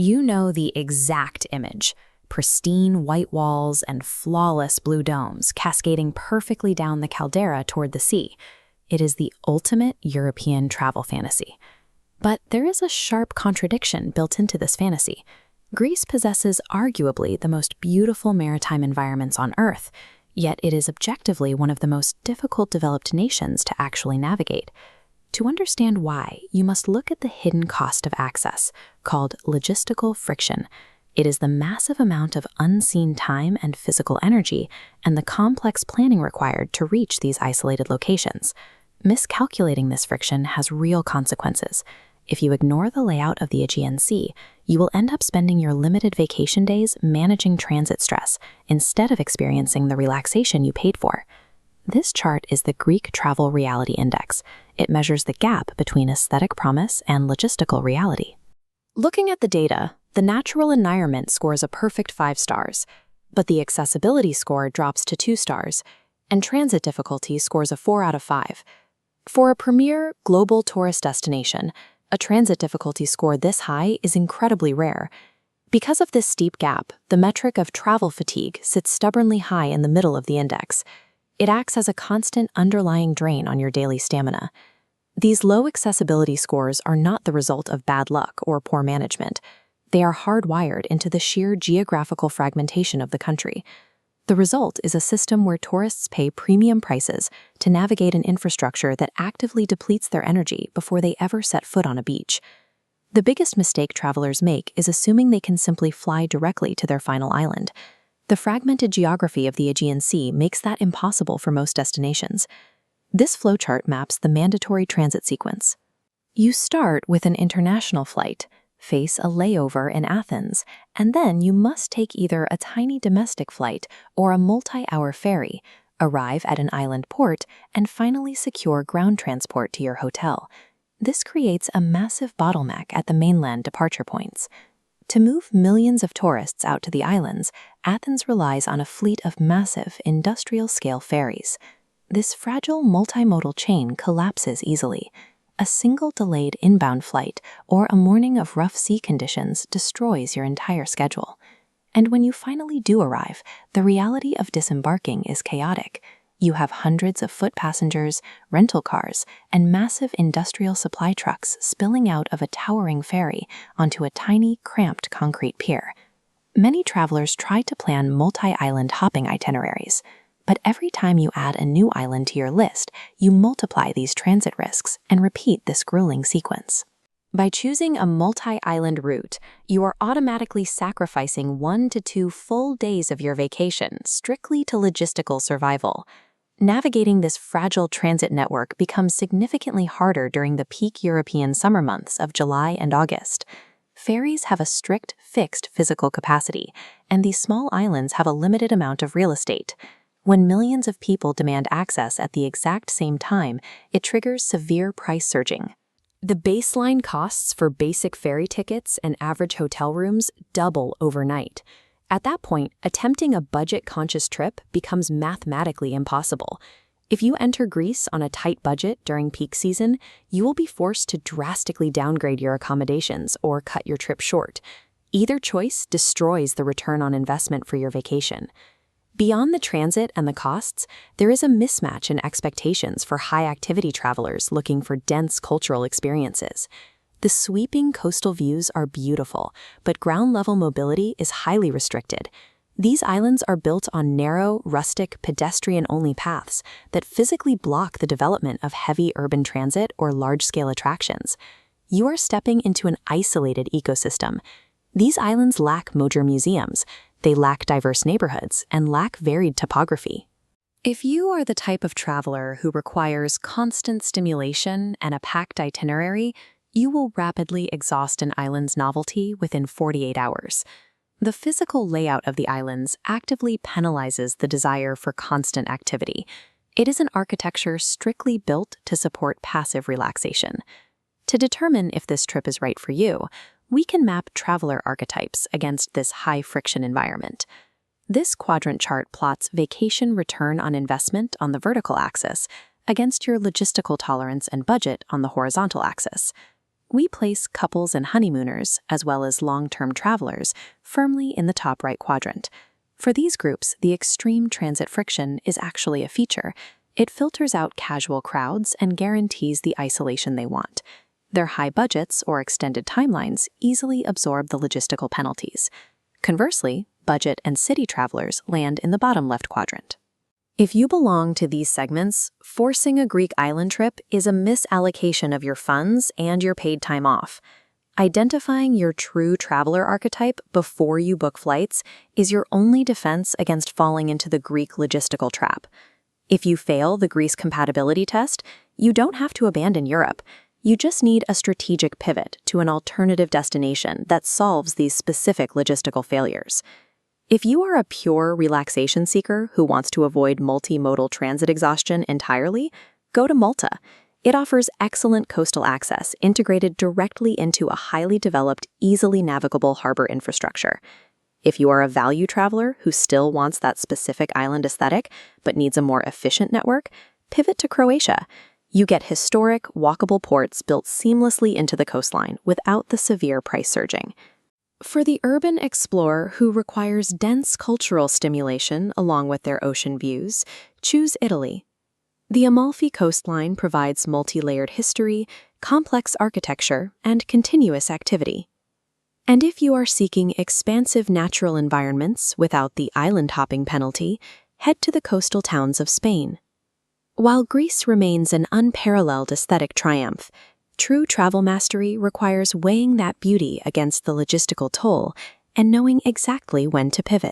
You know the exact image: pristine white walls and flawless blue domes cascading perfectly down the caldera toward the sea. It is the ultimate European travel fantasy. But there is a sharp contradiction built into this fantasy. Greece possesses arguably the most beautiful maritime environments on Earth, yet it is objectively one of the most difficult developed nations to actually navigate. To understand why, you must look at the hidden cost of access, called logistical friction. It is the massive amount of unseen time and physical energy and the complex planning required to reach these isolated locations. Miscalculating this friction has real consequences. If you ignore the layout of the Aegean Sea, you will end up spending your limited vacation days managing transit stress instead of experiencing the relaxation you paid for. This chart is the Greek Travel Reality Index. It measures the gap between aesthetic promise and logistical reality. Looking at the data, the natural environment scores a perfect 5 stars, but the accessibility score drops to 2 stars, and transit difficulty scores a 4 out of 5. For a premier global tourist destination, a transit difficulty score this high is incredibly rare. Because of this steep gap, the metric of travel fatigue sits stubbornly high in the middle of the index. It acts as a constant underlying drain on your daily stamina. These low accessibility scores are not the result of bad luck or poor management. They are hardwired into the sheer geographical fragmentation of the country. The result is a system where tourists pay premium prices to navigate an infrastructure that actively depletes their energy before they ever set foot on a beach. The biggest mistake travelers make is assuming they can simply fly directly to their final island. The fragmented geography of the Aegean Sea makes that impossible for most destinations. This flowchart maps the mandatory transit sequence. You start with an international flight, face a layover in Athens, and then you must take either a tiny domestic flight or a multi-hour ferry, arrive at an island port, and finally secure ground transport to your hotel. This creates a massive bottleneck at the mainland departure points. To move millions of tourists out to the islands, Athens relies on a fleet of massive industrial-scale ferries. This fragile multimodal chain collapses easily. A single delayed inbound flight or a morning of rough sea conditions destroys your entire schedule. And when you finally do arrive, the reality of disembarking is chaotic. You have hundreds of foot passengers, rental cars, and massive industrial supply trucks spilling out of a towering ferry onto a tiny, cramped concrete pier. Many travelers try to plan multi-island hopping itineraries. But every time you add a new island to your list, you multiply these transit risks and repeat this grueling sequence. By choosing a multi-island route, you are automatically sacrificing 1 to 2 full days of your vacation strictly to logistical survival. Navigating this fragile transit network becomes significantly harder during the peak European summer months of July and August. Ferries have a strict, fixed physical capacity, and these small islands have a limited amount of real estate. When millions of people demand access at the exact same time, it triggers severe price surging. The baseline costs for basic ferry tickets and average hotel rooms double overnight. At that point, attempting a budget-conscious trip becomes mathematically impossible. If you enter Greece on a tight budget during peak season, you will be forced to drastically downgrade your accommodations or cut your trip short. Either choice destroys the return on investment for your vacation. Beyond the transit and the costs, there is a mismatch in expectations for high-activity travelers looking for dense cultural experiences. The sweeping coastal views are beautiful, but ground-level mobility is highly restricted. These islands are built on narrow, rustic, pedestrian-only paths that physically block the development of heavy urban transit or large-scale attractions. You are stepping into an isolated ecosystem. These islands lack major museums. They lack diverse neighborhoods and lack varied topography. If you are the type of traveler who requires constant stimulation and a packed itinerary, you will rapidly exhaust an island's novelty within 48 hours. The physical layout of the islands actively penalizes the desire for constant activity. It is an architecture strictly built to support passive relaxation. To determine if this trip is right for you, we can map traveler archetypes against this high-friction environment. This quadrant chart plots vacation return on investment on the vertical axis against your logistical tolerance and budget on the horizontal axis. we place couples and honeymooners, as well as long-term travelers, firmly in the top right quadrant. For these groups, the extreme transit friction is actually a feature. It filters out casual crowds and guarantees the isolation they want. Their high budgets or extended timelines easily absorb the logistical penalties. Conversely, budget and city travelers land in the bottom left quadrant. If you belong to these segments, forcing a Greek island trip is a misallocation of your funds and your paid time off. Identifying your true traveler archetype before you book flights is your only defense against falling into the Greek logistical trap. If you fail the Greece compatibility test, you don't have to abandon Europe. You just need a strategic pivot to an alternative destination that solves these specific logistical failures. If you are a pure relaxation seeker who wants to avoid multimodal transit exhaustion entirely, go to Malta. It offers excellent coastal access integrated directly into a highly developed, easily navigable harbor infrastructure. If you are a value traveler who still wants that specific island aesthetic but needs a more efficient network, pivot to Croatia. You get historic, walkable ports built seamlessly into the coastline without the severe price surging. For the urban explorer who requires dense cultural stimulation along with their ocean views, choose Italy. The Amalfi coastline provides multi-layered history, complex architecture, and continuous activity. And if you are seeking expansive natural environments without the island-hopping penalty, head to the coastal towns of Spain. While Greece remains an unparalleled aesthetic triumph, true travel mastery requires weighing that beauty against the logistical toll and knowing exactly when to pivot.